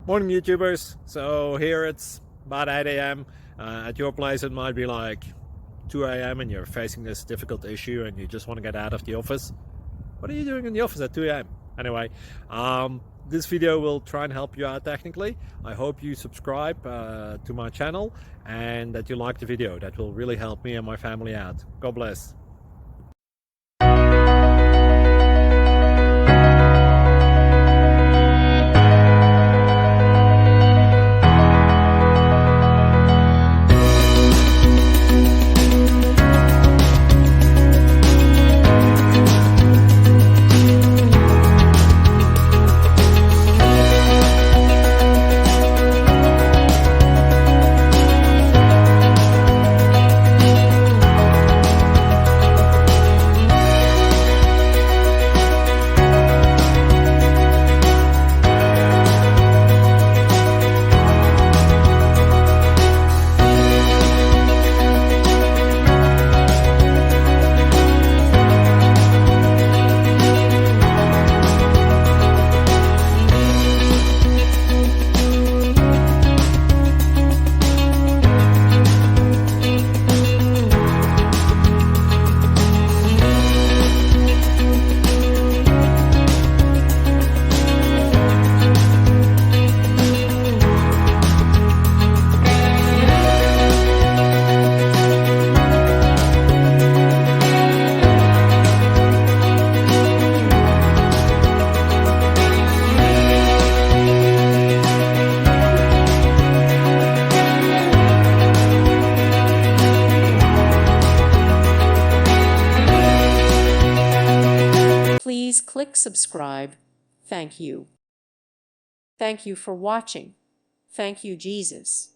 Morning YouTubers. So here it's about 8 a.m. At your place it might be like 2 a.m. and you're facing this difficult issue and you just want to get out of the office. What are you doing in the office at 2 a.m.? Anyway, this video will try and help you out technically. I hope you subscribe to my channel and that you like the video. That will really help me and my family out. God bless. Please click subscribe. Thank you. Thank you for watching. Thank you, Jesus.